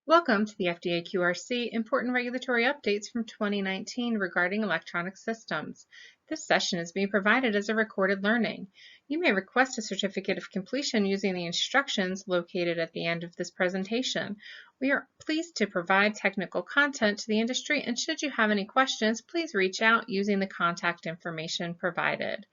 Welcome to the FDA QRC Important Regulatory Updates from 2019 regarding electronic systems. This session is being provided as a recorded learning. You may request a certificate of completion using the instructions located at the end of this presentation. We are pleased to provide technical content to the industry, and should you have any questions, please reach out using the contact information provided.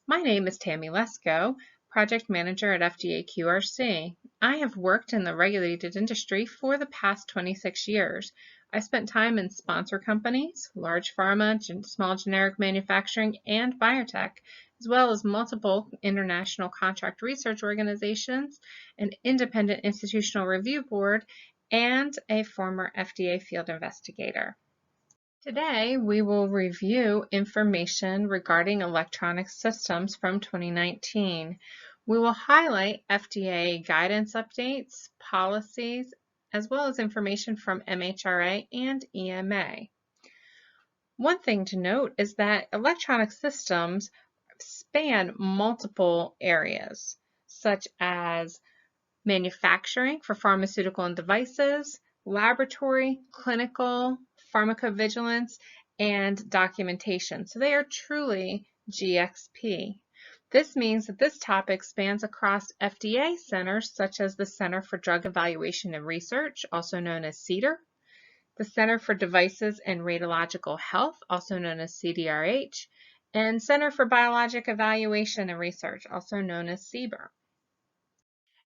My name is Tammy Lesko, Project Manager at FDA QRC. I have worked in the regulated industry for the past 26 years. I spent time in sponsor companies, large pharma, small generic manufacturing, and biotech, as well as multiple international contract research organizations, an independent institutional review board, and a former FDA field investigator. Today, we will review information regarding electronic systems from 2019. We will highlight FDA guidance updates, policies, as well as information from MHRA and EMA. One thing to note is that electronic systems span multiple areas, such as manufacturing for pharmaceutical and devices, laboratory, clinical, pharmacovigilance, and documentation. So they are truly GXP. This means that this topic spans across FDA centers such as the Center for Drug Evaluation and Research, also known as CDER, the Center for Devices and Radiological Health, also known as CDRH, and Center for Biologic Evaluation and Research, also known as CBER.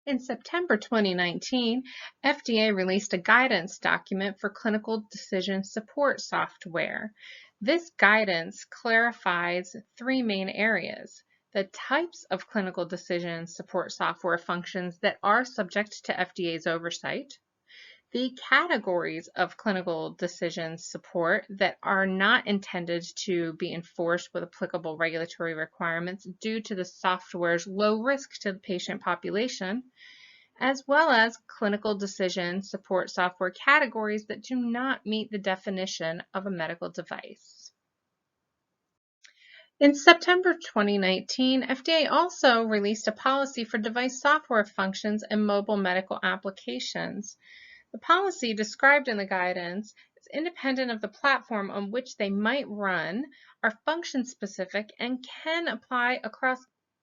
In September 2019, FDA released a guidance document for clinical decision support software. This guidance clarifies three main areas: the types of clinical decision support software functions that are subject to FDA's oversight, the categories of clinical decision support that are not intended to be enforced with applicable regulatory requirements due to the software's low risk to the patient population, as well as clinical decision support software categories that do not meet the definition of a medical device. In September 2019, FDA also released a policy for device software functions and mobile medical applications. The policy described in the guidance is independent of the platform on which they might run, are function-specific, and can apply across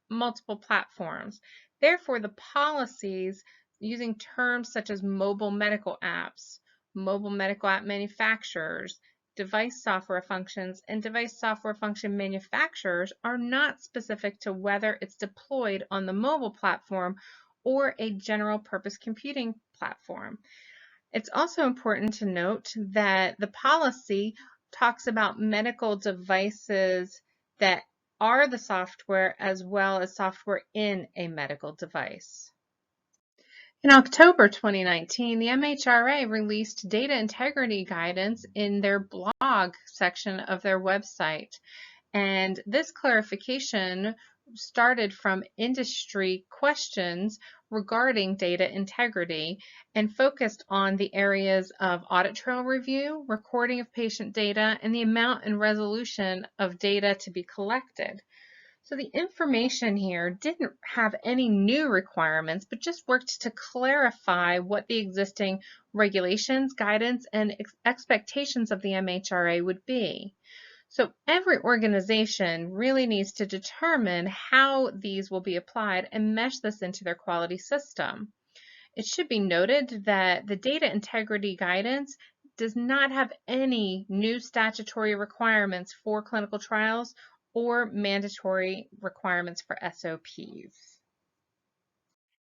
multiple platforms. Therefore, the policies using terms such as mobile medical apps, mobile medical app manufacturers, device software functions, and device software function manufacturers are not specific to whether it's deployed on the mobile platform or a general purpose computing platform. It's also important to note that the policy talks about medical devices that are the software as well as software in a medical device. In October 2019, the MHRA released data integrity guidance in their blog section of their website. And this clarification started from industry questions regarding data integrity and focused on the areas of audit trail review, recording of patient data, and the amount and resolution of data to be collected. So the information here didn't have any new requirements, but just worked to clarify what the existing regulations, guidance, and expectations of the MHRA would be. So every organization really needs to determine how these will be applied and mesh this into their quality system. It should be noted that the data integrity guidance does not have any new statutory requirements for clinical trials or mandatory requirements for SOPs.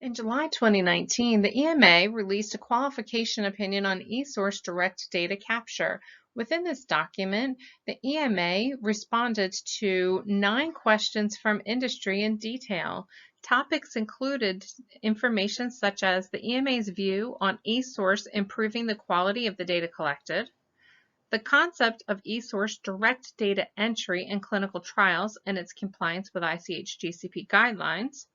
In July 2019, the EMA released a qualification opinion on eSource direct data capture. Within this document, the EMA responded to 9 questions from industry in detail. Topics included information such as the EMA's view on eSource improving the quality of the data collected, the concept of eSource direct data entry in clinical trials and its compliance with ICH GCP guidelines,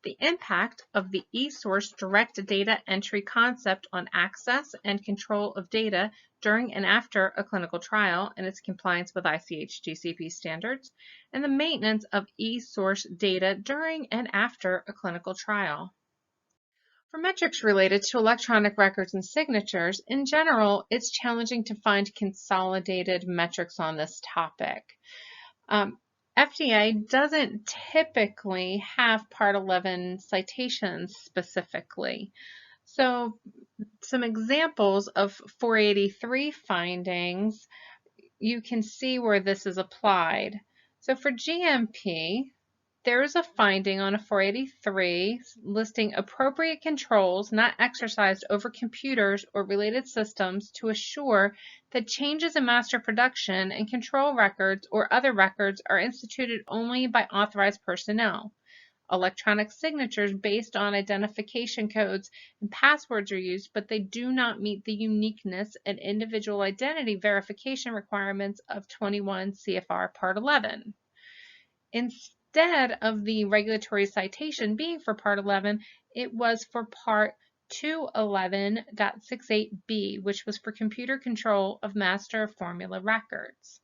the impact of the eSource direct data entry concept on access and control of data during and after a clinical trial and its compliance with ICH GCP standards, and the maintenance of eSource data during and after a clinical trial. For metrics related to electronic records and signatures, in general, it's challenging to find consolidated metrics on this topic. FDA doesn't typically have Part 11 citations specifically. So some examples of 483 findings, you can see where this is applied. So for GMP, there is a finding on a 483 listing appropriate controls not exercised over computers or related systems to assure that changes in master production and control records or other records are instituted only by authorized personnel. Electronic signatures based on identification codes and passwords are used, but they do not meet the uniqueness and individual identity verification requirements of 21 CFR Part 11. Instead of the regulatory citation being for Part 11, it was for Part 211.68b, which was for computer control of master formula records.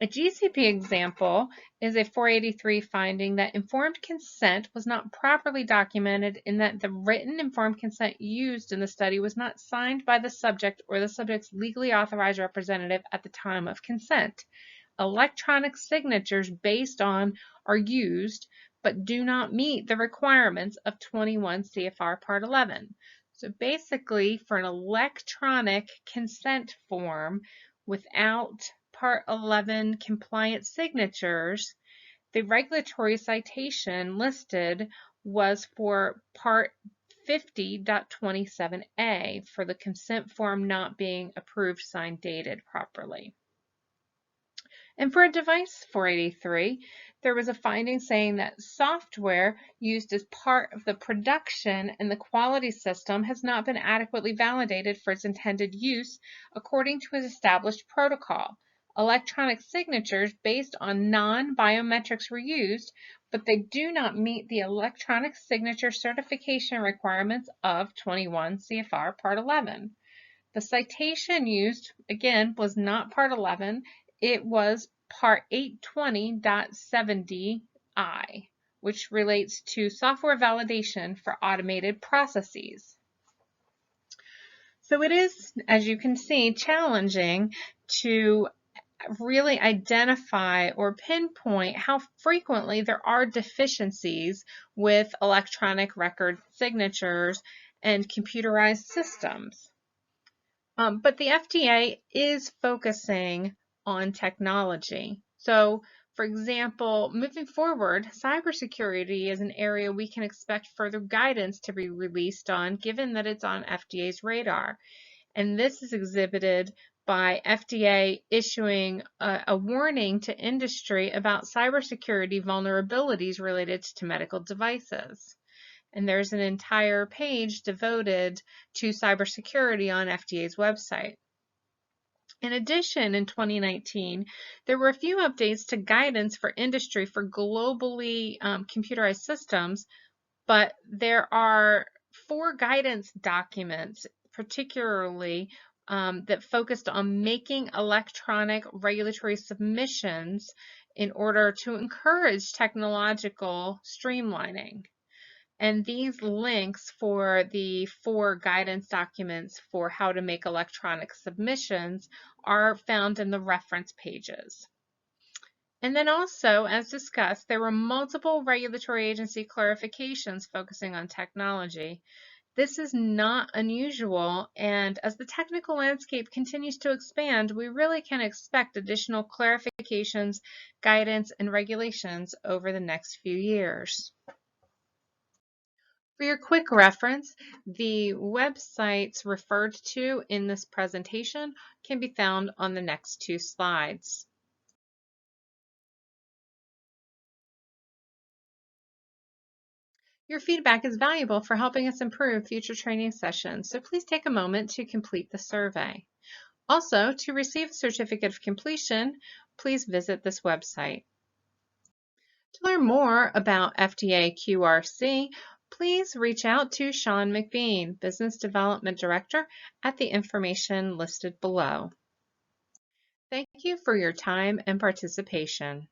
A GCP example is a 483 finding that informed consent was not properly documented in that the written informed consent used in the study was not signed by the subject or the subject's legally authorized representative at the time of consent. Electronic signatures based on are used but do not meet the requirements of 21 CFR Part 11. So basically, for an electronic consent form without Part 11 compliant signatures, the regulatory citation listed was for Part 50.27a for the consent form not being approved, signed, dated properly. And for a device 483, there was a finding saying that software used as part of the production and the quality system has not been adequately validated for its intended use according to its established protocol. Electronic signatures based on non-biometrics were used, but they do not meet the electronic signature certification requirements of 21 CFR Part 11. The citation used, again, was not Part 11. It was Part 820.70i, which relates to software validation for automated processes. So it is, as you can see, challenging to really identify or pinpoint how frequently there are deficiencies with electronic record signatures and computerized systems. But the FDA is focusing on technology. So, for example, moving forward, cybersecurity is an area we can expect further guidance to be released on, given that it's on FDA's radar. And this is exhibited by FDA issuing a warning to industry about cybersecurity vulnerabilities related to medical devices. And there's an entire page devoted to cybersecurity on FDA's website. In addition, in 2019, there were a few updates to guidance for industry for globally computerized systems, but there are 4 guidance documents, particularly that focused on making electronic regulatory submissions in order to encourage technological streamlining. And these links for the 4 guidance documents for how to make electronic submissions are found in the reference pages. And then also, as discussed, there were multiple regulatory agency clarifications focusing on technology. This is not unusual, and as the technical landscape continues to expand, we really can expect additional clarifications, guidance, and regulations over the next few years. For your quick reference, the websites referred to in this presentation can be found on the next 2 slides. Your feedback is valuable for helping us improve future training sessions, so please take a moment to complete the survey. Also, to receive a certificate of completion, please visit this website. To learn more about FDA QRC, please reach out to Sean McBean, Business Development Director, at the information listed below. Thank you for your time and participation.